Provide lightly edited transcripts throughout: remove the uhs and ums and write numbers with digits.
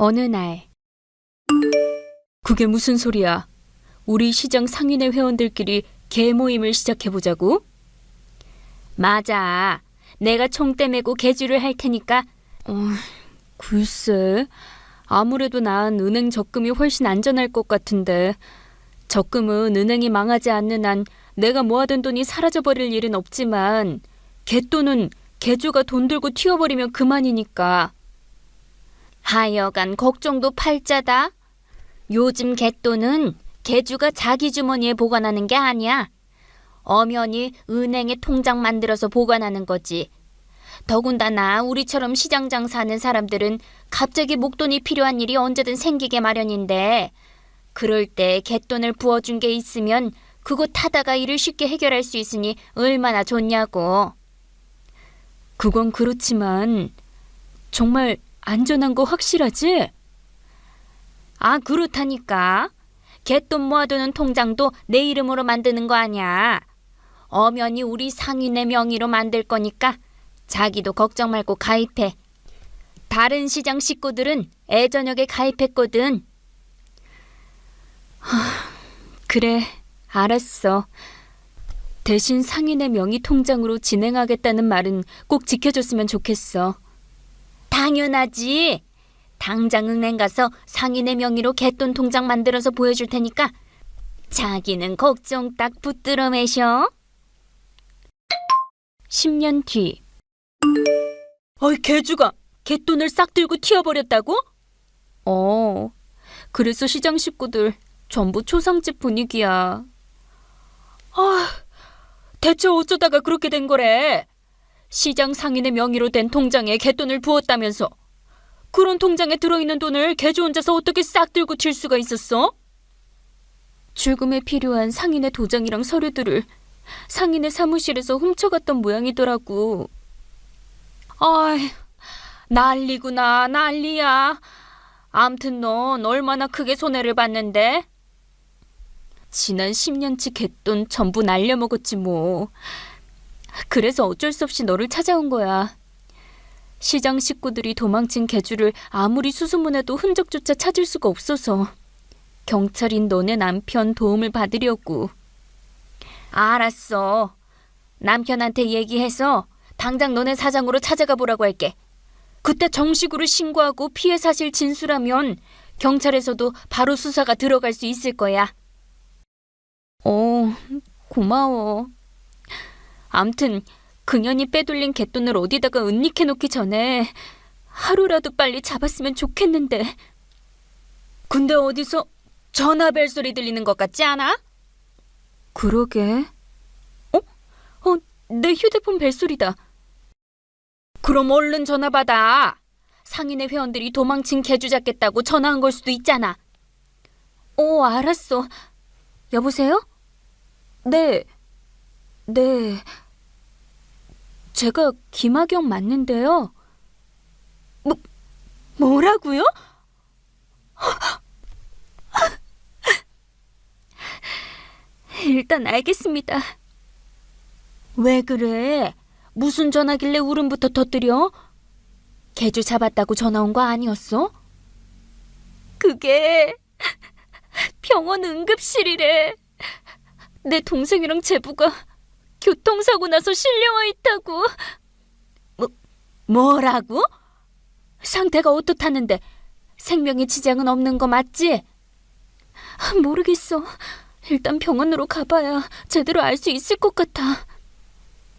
어느 날, 그게 무슨 소리야? 우리 시장 상인회 회원들끼리 개모임을 시작해보자고? 맞아. 내가 총대 메고 개주를 할 테니까. 글쎄, 아무래도 난 은행 적금이 훨씬 안전할 것 같은데. 적금은 은행이 망하지 않는 한 내가 모아둔 돈이 사라져버릴 일은 없지만 개돈은 개주가 돈 들고 튀어버리면 그만이니까. 하여간 걱정도 팔자다. 요즘 개돈은 개주가 자기 주머니에 보관하는 게 아니야. 엄연히 은행에 통장 만들어서 보관하는 거지. 더군다나 우리처럼 시장 장사하는 사람들은 갑자기 목돈이 필요한 일이 언제든 생기게 마련인데, 그럴 때 개돈을 부어준 게 있으면 그거 타다가 일을 쉽게 해결할 수 있으니 얼마나 좋냐고. 그건 그렇지만 정말 안전한 거 확실하지? 아, 그렇다니까. 개돈 모아두는 통장도 내 이름으로 만드는 거 아니야. 엄연히 우리 상인의 명의로 만들 거니까 자기도 걱정 말고 가입해. 다른 시장 식구들은 애저녁에 가입했거든. 그래, 알았어. 대신 상인의 명의 통장으로 진행하겠다는 말은 꼭 지켜줬으면 좋겠어. 당연하지. 당장 은행 가서 상인의 명의로 개돈 통장 만들어서 보여줄 테니까 자기는 걱정 딱 붙들어 매셔. 10년 뒤. 개주가 개돈을 싹 들고 튀어버렸다고? 그래서 시장 식구들 전부 초상집 분위기야. 대체 어쩌다가 그렇게 된 거래? 시장 상인의 명의로 된 통장에 개돈을 부었다면서. 그런 통장에 들어있는 돈을 개주 혼자서 어떻게 싹 들고 튈 수가 있었어? 출금에 필요한 상인의 도장이랑 서류들을 상인의 사무실에서 훔쳐갔던 모양이더라고. 난리구나, 난리야. 암튼 넌 얼마나 크게 손해를 봤는데? 지난 10년치 갯돈 전부 날려먹었지 뭐. 그래서 어쩔 수 없이 너를 찾아온 거야. 시장 식구들이 도망친 개주를 아무리 수소문해도 흔적조차 찾을 수가 없어서 경찰인 너네 남편 도움을 받으려고. 알았어. 남편한테 얘기해서 당장 너네 사장으로 찾아가 보라고 할게. 그때 정식으로 신고하고 피해 사실 진술하면 경찰에서도 바로 수사가 들어갈 수 있을 거야. 고마워. 암튼 그년이 빼돌린 갯돈을 어디다가 은닉해놓기 전에 하루라도 빨리 잡았으면 좋겠는데. 근데 어디서 전화 벨소리 들리는 것 같지 않아? 그러게. 내 휴대폰 벨소리다. 그럼 얼른 전화 받아. 상인의 회원들이 도망친 개주 잡겠다고 전화한 걸 수도 있잖아. 알았어. 여보세요? 네. 제가 김학영 맞는데요. 뭐라고요? 일단 알겠습니다. 왜 그래? 무슨 전화길래 울음부터 터뜨려? 개주 잡았다고 전화 온 거 아니었어? 그게 병원 응급실이래. 내 동생이랑 제부가 교통사고 나서 실려와 있다고. 뭐라고? 상태가 어떻다는데? 생명에 지장은 없는 거 맞지? 모르겠어. 일단 병원으로 가봐야 제대로 알 수 있을 것 같아.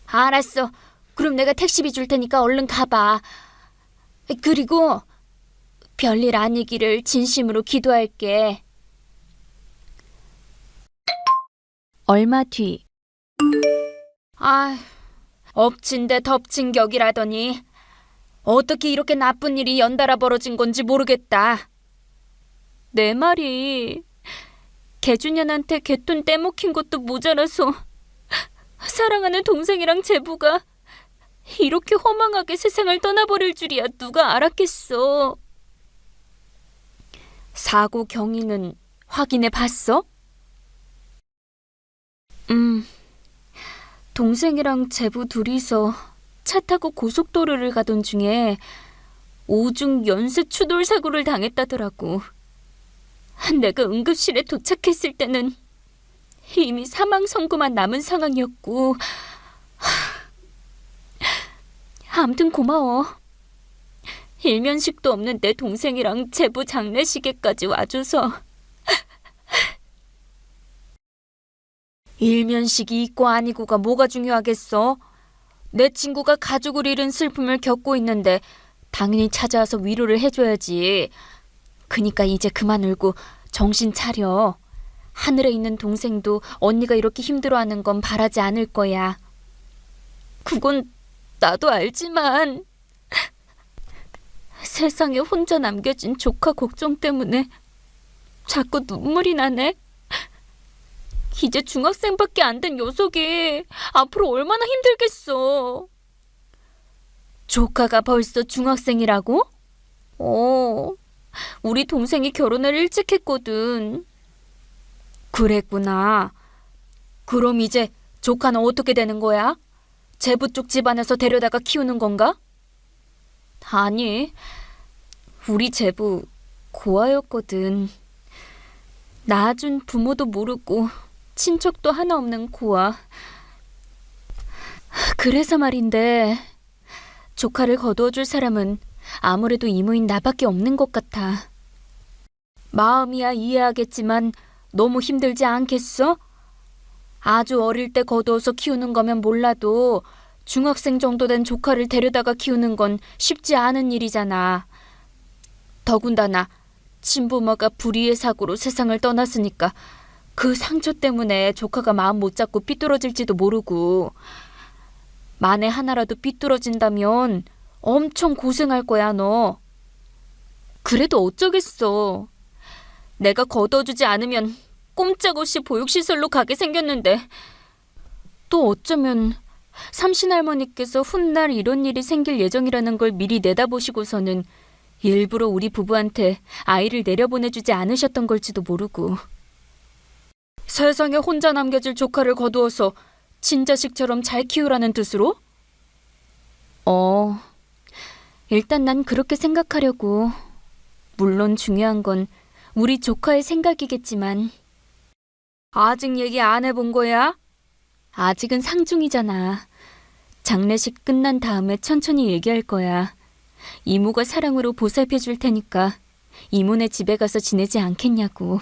알았어. 그럼 내가 택시비 줄 테니까 얼른 가봐. 그리고 별일 아니기를 진심으로 기도할게. 얼마 뒤. 엎친 데 덮친 격이라더니 어떻게 이렇게 나쁜 일이 연달아 벌어진 건지 모르겠다. 내 말이 개준현한테 개돈 떼먹힌 것도 모자라서 사랑하는 동생이랑 제부가 이렇게 허망하게 세상을 떠나버릴 줄이야 누가 알았겠어. 사고 경위는 확인해 봤어? 동생이랑 제부 둘이서 차 타고 고속도로를 가던 중에 오중 연쇄 추돌 사고를 당했다더라고. 내가 응급실에 도착했을 때는 이미 사망 선고만 남은 상황이었고. 아무튼 고마워. 일면식도 없는 내 동생이랑 제부 장례식에까지 와줘서. 일면식이 있고 아니고가 뭐가 중요하겠어? 내 친구가 가족을 잃은 슬픔을 겪고 있는데 당연히 찾아와서 위로를 해줘야지. 그니까 이제 그만 울고 정신 차려. 하늘에 있는 동생도 언니가 이렇게 힘들어하는 건 바라지 않을 거야. 그건 나도 알지만 세상에 혼자 남겨진 조카 걱정 때문에 자꾸 눈물이 나네. 이제 중학생밖에 안 된 녀석이 앞으로 얼마나 힘들겠어. 조카가 벌써 중학생이라고? 우리 동생이 결혼을 일찍 했거든. 그랬구나. 그럼 이제 조카는 어떻게 되는 거야? 제부 쪽 집안에서 데려다가 키우는 건가? 아니, 우리 제부 고아였거든. 낳아준 부모도 모르고 친척도 하나 없는 고아. 그래서 말인데 조카를 거두어줄 사람은 아무래도 이모인 나밖에 없는 것 같아. 마음이야 이해하겠지만 너무 힘들지 않겠어? 아주 어릴 때 거두어서 키우는 거면 몰라도 중학생 정도 된 조카를 데려다가 키우는 건 쉽지 않은 일이잖아. 더군다나 친부모가 불의의 사고로 세상을 떠났으니까 그 상처 때문에 조카가 마음 못 잡고 삐뚤어질지도 모르고. 만에 하나라도 삐뚤어진다면 엄청 고생할 거야, 너. 그래도 어쩌겠어. 내가 거둬주지 않으면 꼼짝없이 보육시설로 가게 생겼는데 또 어쩌면 삼신할머니께서 훗날 이런 일이 생길 예정이라는 걸 미리 내다보시고서는 일부러 우리 부부한테 아이를 내려보내주지 않으셨던 걸지도 모르고. 세상에 혼자 남겨질 조카를 거두어서 친자식처럼 잘 키우라는 뜻으로? 일단 난 그렇게 생각하려고. 물론 중요한 건 우리 조카의 생각이겠지만. 아직 얘기 안 해본 거야? 아직은 상중이잖아. 장례식 끝난 다음에 천천히 얘기할 거야. 이모가 사랑으로 보살펴 줄 테니까 이모네 집에 가서 지내지 않겠냐고.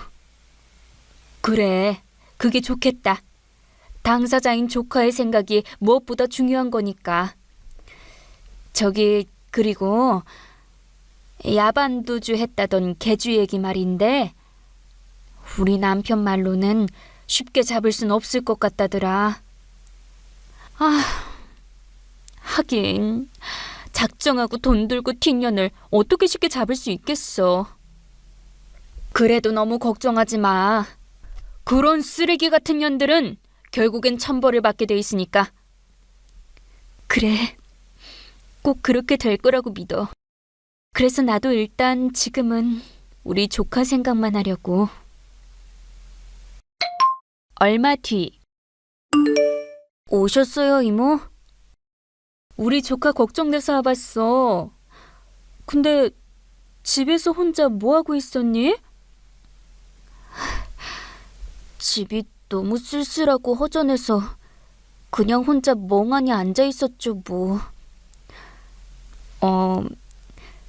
그래, 그게 좋겠다. 당사자인 조카의 생각이 무엇보다 중요한 거니까. 그리고 야반도주 했다던 개주 얘기 말인데 우리 남편 말로는 쉽게 잡을 순 없을 것 같다더라. 하긴 작정하고 돈 들고 튄 년을 어떻게 쉽게 잡을 수 있겠어. 그래도 너무 걱정하지 마. 그런 쓰레기 같은 년들은 결국엔 천벌을 받게 돼 있으니까. 그래, 꼭 그렇게 될 거라고 믿어. 그래서 나도 일단 지금은 우리 조카 생각만 하려고. 얼마 뒤. 오셨어요, 이모? 우리 조카 걱정돼서 와봤어. 근데 집에서 혼자 뭐하고 있었니? 집이 너무 쓸쓸하고 허전해서 그냥 혼자 멍하니 앉아있었죠, 뭐.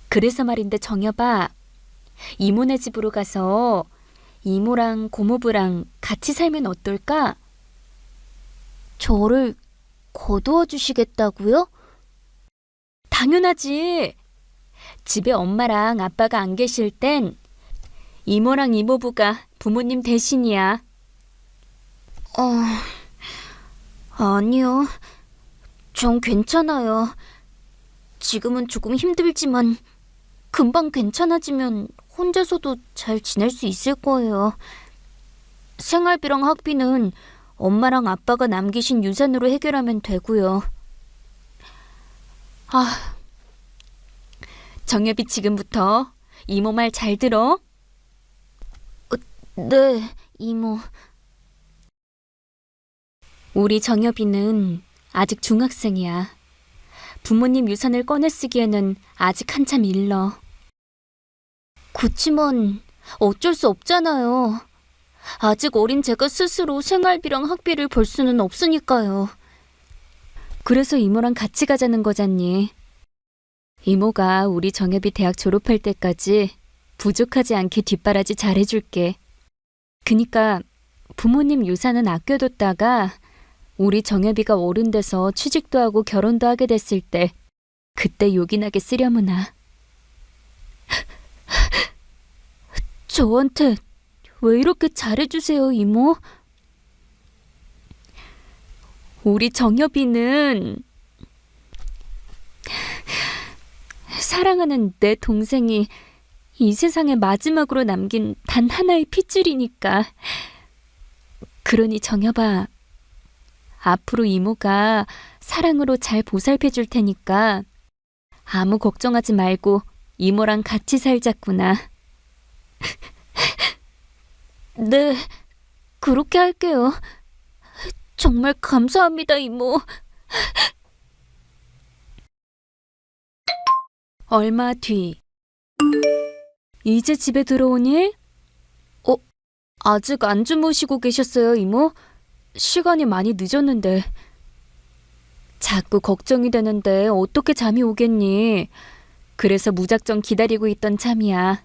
그래서 말인데 정여봐. 이모네 집으로 가서 이모랑 고모부랑 같이 살면 어떨까? 저를 거두어 주시겠다고요? 당연하지. 집에 엄마랑 아빠가 안 계실 땐 이모랑 이모부가 부모님 대신이야. 아니요. 전 괜찮아요. 지금은 조금 힘들지만 금방 괜찮아지면 혼자서도 잘 지낼 수 있을 거예요. 생활비랑 학비는 엄마랑 아빠가 남기신 유산으로 해결하면 되고요. 정엽이 지금부터 이모 말 잘 들어. 네, 이모. 우리 정엽이는 아직 중학생이야. 부모님 유산을 꺼내 쓰기에는 아직 한참 일러. 그치만 어쩔 수 없잖아요. 아직 어린 제가 스스로 생활비랑 학비를 벌 수는 없으니까요. 그래서 이모랑 같이 가자는 거잖니. 이모가 우리 정엽이 대학 졸업할 때까지 부족하지 않게 뒷바라지 잘해줄게. 그니까 부모님 유산은 아껴뒀다가 우리 정엽이가 어른 돼서 취직도 하고 결혼도 하게 됐을 때 그때 요긴하게 쓰려무나. 저한테 왜 이렇게 잘해주세요, 이모? 우리 정엽이는 사랑하는 내 동생이 이 세상에 마지막으로 남긴 단 하나의 핏줄이니까. 그러니 정엽아, 앞으로 이모가 사랑으로 잘 보살펴 줄 테니까 아무 걱정하지 말고 이모랑 같이 살자꾸나. 네, 그렇게 할게요. 정말 감사합니다, 이모. 얼마 뒤. 이제 집에 들어오니? 아직 안 주무시고 계셨어요, 이모? 시간이 많이 늦었는데. 자꾸 걱정이 되는데 어떻게 잠이 오겠니? 그래서 무작정 기다리고 있던 참이야.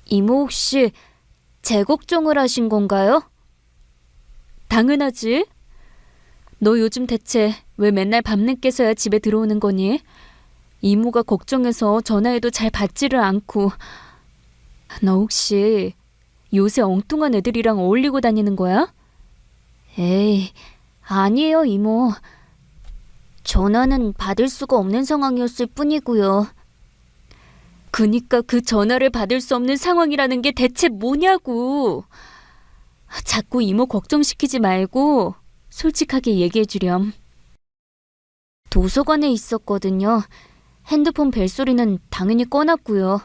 이모 혹시 제 걱정을 하신 건가요? 당연하지. 너 요즘 대체 왜 맨날 밤늦게서야 집에 들어오는 거니? 이모가 걱정해서 전화해도 잘 받지를 않고. 너 혹시 요새 엉뚱한 애들이랑 어울리고 다니는 거야? 에이, 아니에요, 이모. 전화는 받을 수가 없는 상황이었을 뿐이고요. 그니까 그 전화를 받을 수 없는 상황이라는 게 대체 뭐냐고. 자꾸 이모 걱정시키지 말고 솔직하게 얘기해 주렴. 도서관에 있었거든요. 핸드폰 벨소리는 당연히 꺼놨고요.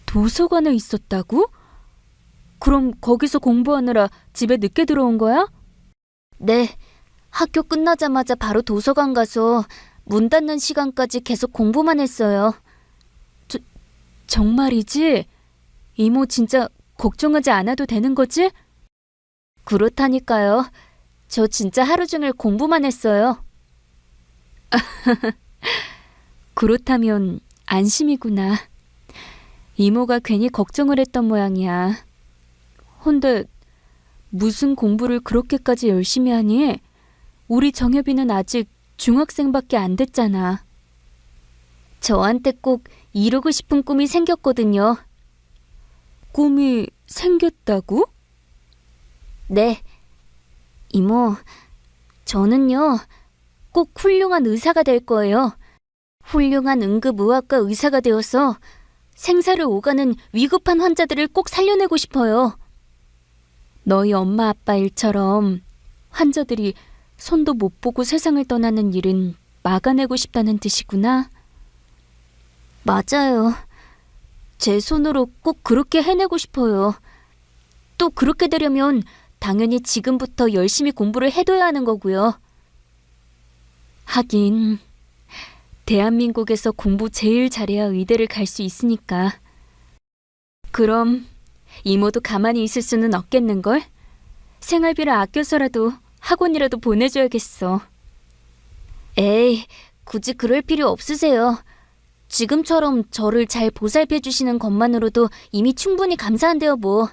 도서관에 있었다고? 그럼 거기서 공부하느라 집에 늦게 들어온 거야? 네, 학교 끝나자마자 바로 도서관 가서 문 닫는 시간까지 계속 공부만 했어요. 정말이지? 이모 진짜 걱정하지 않아도 되는 거지? 그렇다니까요. 저 진짜 하루 종일 공부만 했어요. 그렇다면 안심이구나. 이모가 괜히 걱정을 했던 모양이야. 헌데 무슨 공부를 그렇게까지 열심히 하니? 우리 정엽이는 아직 중학생밖에 안 됐잖아. 저한테 꼭 이루고 싶은 꿈이 생겼거든요. 꿈이 생겼다고? 네. 이모, 저는요, 꼭 훌륭한 의사가 될 거예요. 훌륭한 응급의학과 의사가 되어서 생사를 오가는 위급한 환자들을 꼭 살려내고 싶어요. 너희 엄마 아빠 일처럼 환자들이 손도 못 보고 세상을 떠나는 일은 막아내고 싶다는 뜻이구나. 맞아요. 제 손으로 꼭 그렇게 해내고 싶어요. 또 그렇게 되려면 당연히 지금부터 열심히 공부를 해둬야 하는 거고요. 하긴 대한민국에서 공부 제일 잘해야 의대를 갈 수 있으니까. 그럼 이모도 가만히 있을 수는 없겠는걸? 생활비를 아껴서라도 학원이라도 보내줘야겠어. 에이, 굳이 그럴 필요 없으세요. 지금처럼 저를 잘 보살펴 주시는 것만으로도 이미 충분히 감사한데요, 뭐.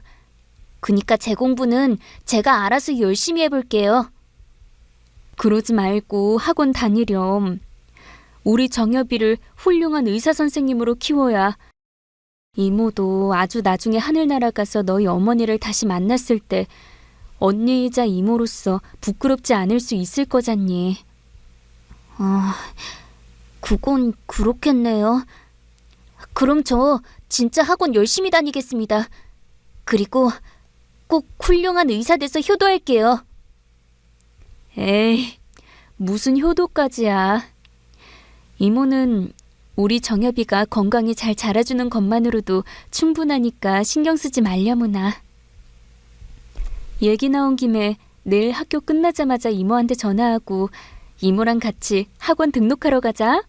그니까 제 공부는 제가 알아서 열심히 해볼게요. 그러지 말고 학원 다니렴. 우리 정엽이를 훌륭한 의사 선생님으로 키워야 이모도 아주 나중에 하늘나라 가서 너희 어머니를 다시 만났을 때 언니이자 이모로서 부끄럽지 않을 수 있을 거잖니. 그건 그렇겠네요. 그럼 저 진짜 학원 열심히 다니겠습니다. 그리고 꼭 훌륭한 의사 돼서 효도할게요. 에이, 무슨 효도까지야. 이모는 우리 정엽이가 건강히 잘 자라주는 것만으로도 충분하니까 신경 쓰지 말려무나. 얘기 나온 김에 내일 학교 끝나자마자 이모한테 전화하고 이모랑 같이 학원 등록하러 가자.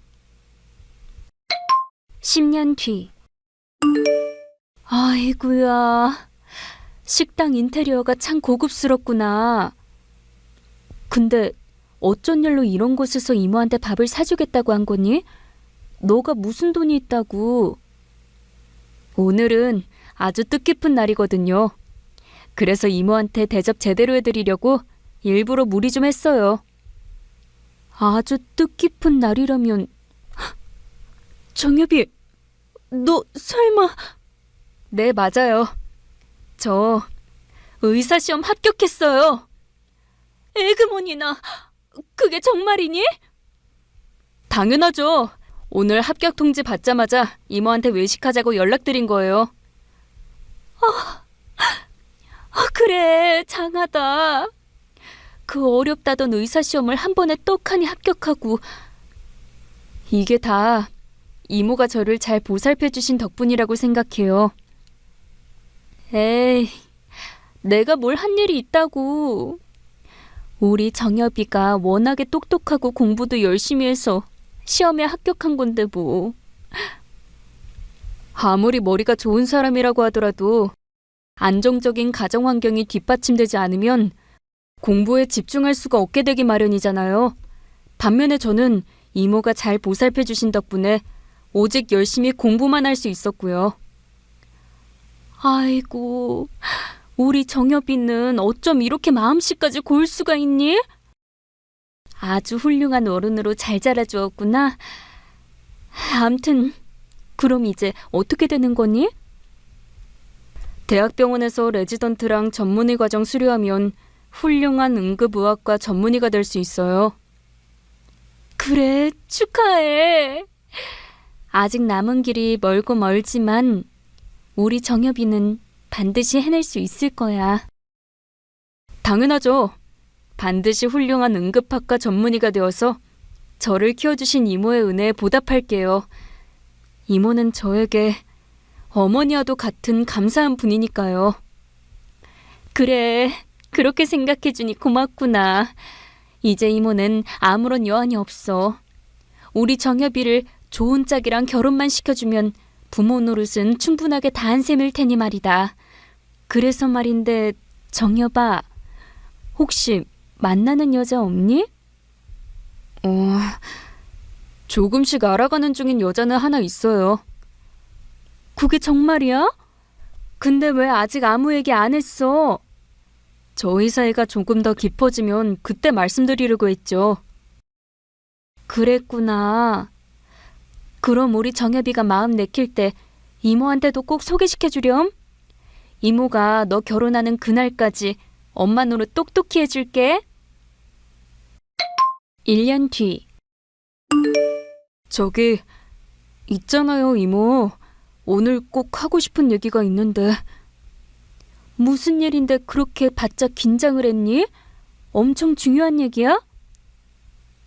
10년 뒤. 아이고야. 식당 인테리어가 참 고급스럽구나. 근데 어쩐 일로 이런 곳에서 이모한테 밥을 사주겠다고 한 거니? 너가 무슨 돈이 있다고? 오늘은 아주 뜻깊은 날이거든요. 그래서 이모한테 대접 제대로 해드리려고 일부러 무리 좀 했어요. 아주 뜻깊은 날이라면... 정엽이, 너 설마... 네, 맞아요. 저 의사시험 합격했어요. 에그머니나, 그게 정말이니? 당연하죠. 오늘 합격 통지 받자마자 이모한테 외식하자고 연락드린 거예요. 그래, 장하다. 그 어렵다던 의사시험을 한 번에 떡하니 합격하고. 이게 다 이모가 저를 잘 보살펴주신 덕분이라고 생각해요. 에이, 내가 뭘 한 일이 있다고. 우리 정엽이가 워낙에 똑똑하고 공부도 열심히 해서 시험에 합격한 건데 뭐. 아무리 머리가 좋은 사람이라고 하더라도 안정적인 가정 환경이 뒷받침되지 않으면 공부에 집중할 수가 없게 되기 마련이잖아요. 반면에 저는 이모가 잘 보살펴 주신 덕분에 오직 열심히 공부만 할 수 있었고요. 아이고, 우리 정엽이는 어쩜 이렇게 마음씨까지 고울 수가 있니? 아주 훌륭한 어른으로 잘 자라주었구나. 암튼 그럼 이제 어떻게 되는 거니? 대학병원에서 레지던트랑 전문의 과정 수료하면 훌륭한 응급의학과 전문의가 될 수 있어요. 그래, 축하해. 아직 남은 길이 멀고 멀지만 우리 정엽이는 반드시 해낼 수 있을 거야. 당연하죠. 반드시 훌륭한 응급학과 전문의가 되어서 저를 키워주신 이모의 은혜에 보답할게요. 이모는 저에게 어머니와도 같은 감사한 분이니까요. 그래, 그렇게 생각해주니 고맙구나. 이제 이모는 아무런 여한이 없어. 우리 정엽이를 좋은 짝이랑 결혼만 시켜주면 부모 노릇은 충분하게 다 한 셈일 테니 말이다. 그래서 말인데 정엽아, 혹시 만나는 여자 없니? 조금씩 알아가는 중인 여자는 하나 있어요. 그게 정말이야? 근데 왜 아직 아무 얘기 안 했어? 저희 사이가 조금 더 깊어지면 그때 말씀드리려고 했죠. 그랬구나. 그럼 우리 정엽이가 마음 내킬 때 이모한테도 꼭 소개시켜주렴. 이모가 너 결혼하는 그날까지 엄마 노릇 똑똑히 해줄게. 1년 뒤. 저기, 있잖아요, 이모. 오늘 꼭 하고 싶은 얘기가 있는데. 무슨 일인데 그렇게 바짝 긴장을 했니? 엄청 중요한 얘기야?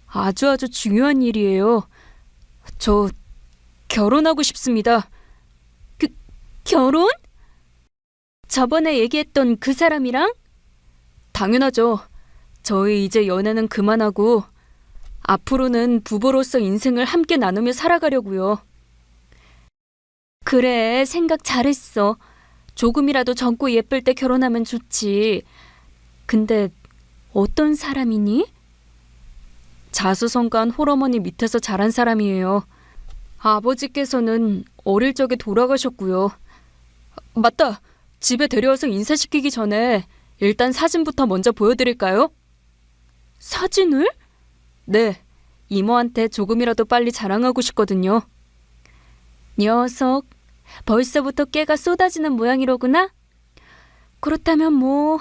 아주 중요한 일이에요. 저 결혼하고 싶습니다. 결혼? 저번에 얘기했던 그 사람이랑? 당연하죠. 저희 이제 연애는 그만하고 앞으로는 부부로서 인생을 함께 나누며 살아가려고요. 그래, 생각 잘했어. 조금이라도 젊고 예쁠 때 결혼하면 좋지. 근데 어떤 사람이니? 자수성가한 홀어머니 밑에서 자란 사람이에요. 아버지께서는 어릴 적에 돌아가셨고요. 맞다. 집에 데려와서 인사시키기 전에 일단 사진부터 먼저 보여드릴까요? 사진을? 네. 이모한테 조금이라도 빨리 자랑하고 싶거든요. 녀석, 벌써부터 깨가 쏟아지는 모양이로구나? 그렇다면 뭐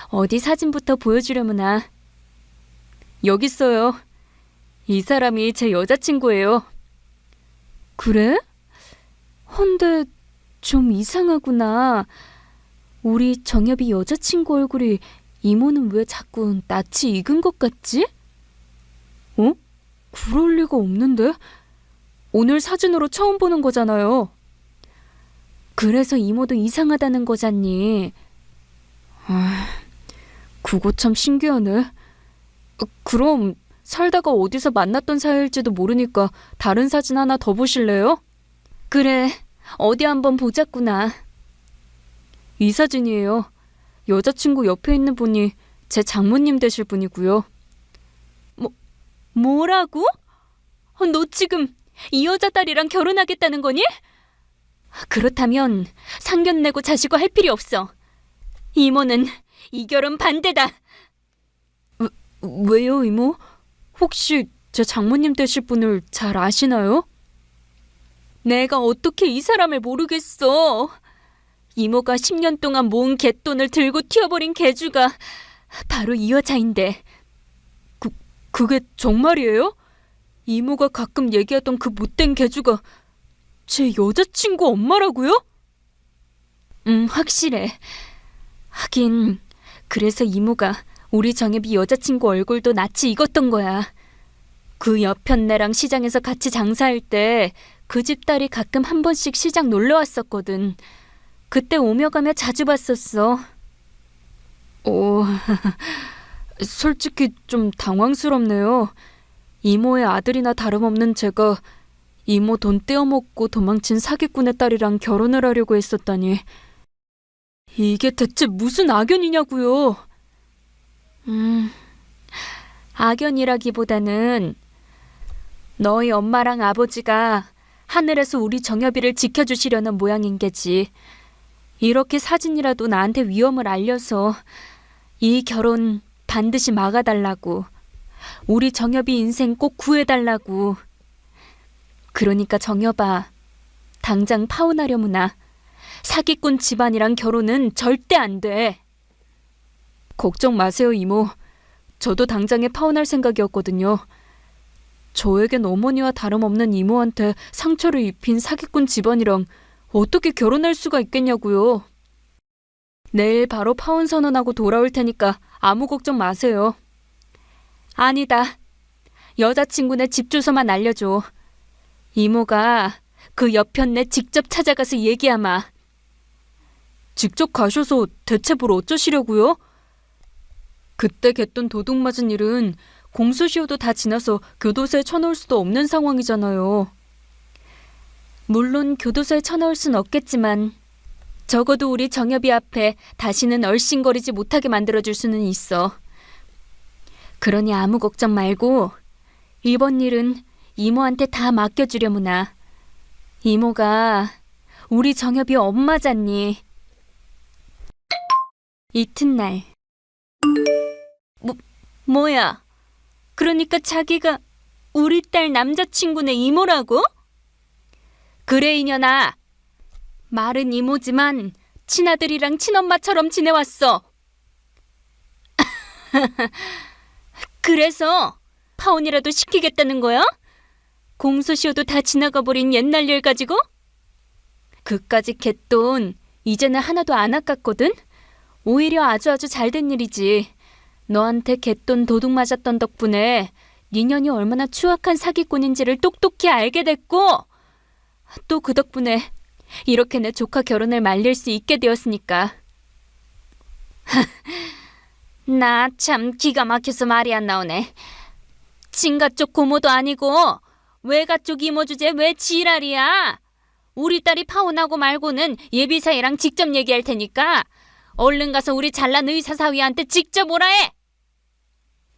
어디 사진부터 보여주려무나. 여기 있어요. 이 사람이 제 여자친구예요. 그래? 헌데 좀 이상하구나. 우리 정엽이 여자친구 얼굴이 이모는 왜 자꾸 낯이 익은 것 같지? 그럴 리가 없는데? 오늘 사진으로 처음 보는 거잖아요. 그래서 이모도 이상하다는 거잖니. 그거 참 신기하네. 그럼 살다가 어디서 만났던 사이일지도 모르니까 다른 사진 하나 더 보실래요? 그래, 어디 한번 보자꾸나. 이 사진이에요. 여자친구 옆에 있는 분이 제 장모님 되실 분이고요. 뭐라고? 너 지금 이 여자 딸이랑 결혼하겠다는 거니? 그렇다면 상견례고 자시고 할 필요 없어. 이모는 이 결혼 반대다. 왜요, 이모? 혹시 제 장모님 되실 분을 잘 아시나요? 내가 어떻게 이 사람을 모르겠어. 이모가 10년 동안 모은 갯돈을 들고 튀어버린 개주가 바로 이 여자인데. 그게 정말이에요? 이모가 가끔 얘기하던 그 못된 개주가 제 여자친구 엄마라고요? 확실해. 하긴 그래서 이모가 우리 정엽이 여자친구 얼굴도 낯이 익었던 거야. 그 여편네랑 시장에서 같이 장사할 때 그 집 딸이 가끔 한 번씩 시장 놀러 왔었거든. 그때 오며 가며 자주 봤었어. 솔직히 좀 당황스럽네요. 이모의 아들이나 다름없는 제가 이모 돈 떼어먹고 도망친 사기꾼의 딸이랑 결혼을 하려고 했었다니. 이게 대체 무슨 악연이냐고요. 악연이라기보다는 너희 엄마랑 아버지가 하늘에서 우리 정엽이를 지켜주시려는 모양인 게지. 이렇게 사진이라도 나한테 위험을 알려서 이 결혼 반드시 막아달라고. 우리 정엽이 인생 꼭 구해달라고. 그러니까 정엽아, 당장 파혼하려무나. 사기꾼 집안이랑 결혼은 절대 안 돼. 걱정 마세요, 이모. 저도 당장에 파혼할 생각이었거든요. 저에겐 어머니와 다름없는 이모한테 상처를 입힌 사기꾼 집안이랑 어떻게 결혼할 수가 있겠냐고요. 내일 바로 파혼 선언하고 돌아올 테니까 아무 걱정 마세요. 아니다. 여자친구네 집 주소만 알려줘. 이모가 그 여편네 직접 찾아가서 얘기하마. 직접 가셔서 대체 뭘 어쩌시려고요? 그때 갯돈 도둑 맞은 일은 공소시효도 다 지나서 교도소에 쳐넣을 수도 없는 상황이잖아요. 물론 교도소에 쳐넣을 순 없겠지만 적어도 우리 정엽이 앞에 다시는 얼씬거리지 못하게 만들어줄 수는 있어. 그러니 아무 걱정 말고 이번 일은 이모한테 다 맡겨주려무나. 이모가 우리 정엽이 엄마잖니. 이튿날. 뭐야? 그러니까 자기가 우리 딸 남자친구네 이모라고? 그래 이년아. 말은 이모지만 친아들이랑 친엄마처럼 지내왔어. 그래서 파혼이라도 시키겠다는 거야? 공소시효도 다 지나가버린 옛날 일 가지고? 그까짓 갯돈 이제는 하나도 안 아깝거든? 오히려 아주 잘된 일이지. 너한테 갯돈 도둑 맞았던 덕분에 네 년이 얼마나 추악한 사기꾼인지를 똑똑히 알게 됐고, 또 그 덕분에 이렇게 내 조카 결혼을 말릴 수 있게 되었으니까. 나 참 기가 막혀서 말이 안 나오네. 친가 쪽 고모도 아니고 외가 쪽 이모 주제 왜 지랄이야? 우리 딸이 파혼하고 말고는 예비사이랑 직접 얘기할 테니까 얼른 가서 우리 잘난 의사 사위한테 직접 오라 해.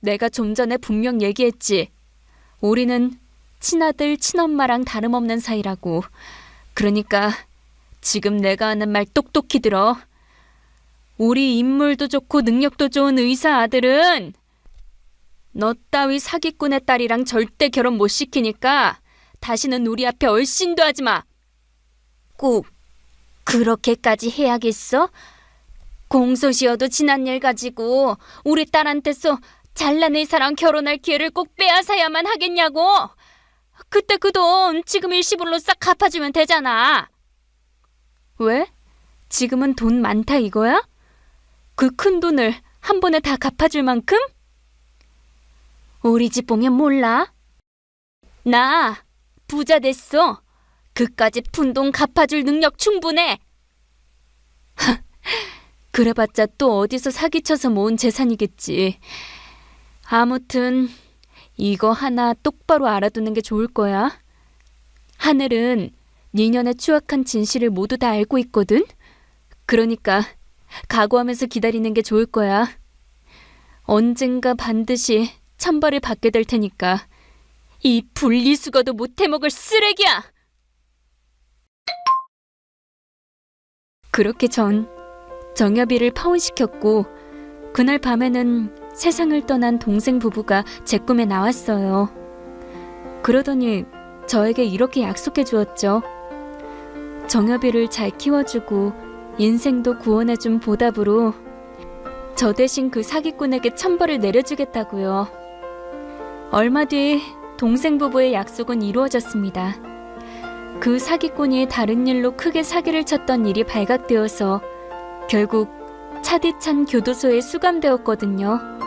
내가 좀 전에 분명 얘기했지. 우리는 친아들 친엄마랑 다름없는 사이라고. 그러니까 지금 내가 하는 말 똑똑히 들어. 우리 인물도 좋고 능력도 좋은 의사 아들은 너 따위 사기꾼의 딸이랑 절대 결혼 못 시키니까 다시는 우리 앞에 얼씬도 하지 마. 꼭 그렇게까지 해야겠어? 공소시효도 지난 일 가지고 우리 딸한테서 잘난 의사랑 결혼할 기회를 꼭 빼앗아야만 하겠냐고. 그때 그 돈 지금 일시불로 싹 갚아주면 되잖아. 왜? 지금은 돈 많다 이거야? 그 큰 돈을 한 번에 다 갚아줄 만큼? 우리 집 보면 몰라? 나 부자 됐어. 그까짓 푼돈 갚아줄 능력 충분해. 그래봤자 또 어디서 사기쳐서 모은 재산이겠지. 아무튼 이거 하나 똑바로 알아두는 게 좋을 거야. 하늘은 니년의 추악한 진실을 모두 다 알고 있거든. 그러니까 각오하면서 기다리는 게 좋을 거야. 언젠가 반드시 천벌을 받게 될 테니까. 이 분리수거도 못 해먹을 쓰레기야! 그렇게 전 정여비를 파혼시켰고 그날 밤에는 세상을 떠난 동생 부부가 제 꿈에 나왔어요. 그러더니 저에게 이렇게 약속해 주었죠. 정여비를 잘 키워주고 인생도 구원해준 보답으로 저 대신 그 사기꾼에게 천벌을 내려주겠다고요. 얼마 뒤 동생 부부의 약속은 이루어졌습니다. 그 사기꾼이 다른 일로 크게 사기를 쳤던 일이 발각되어서 결국 차디찬 교도소에 수감되었거든요.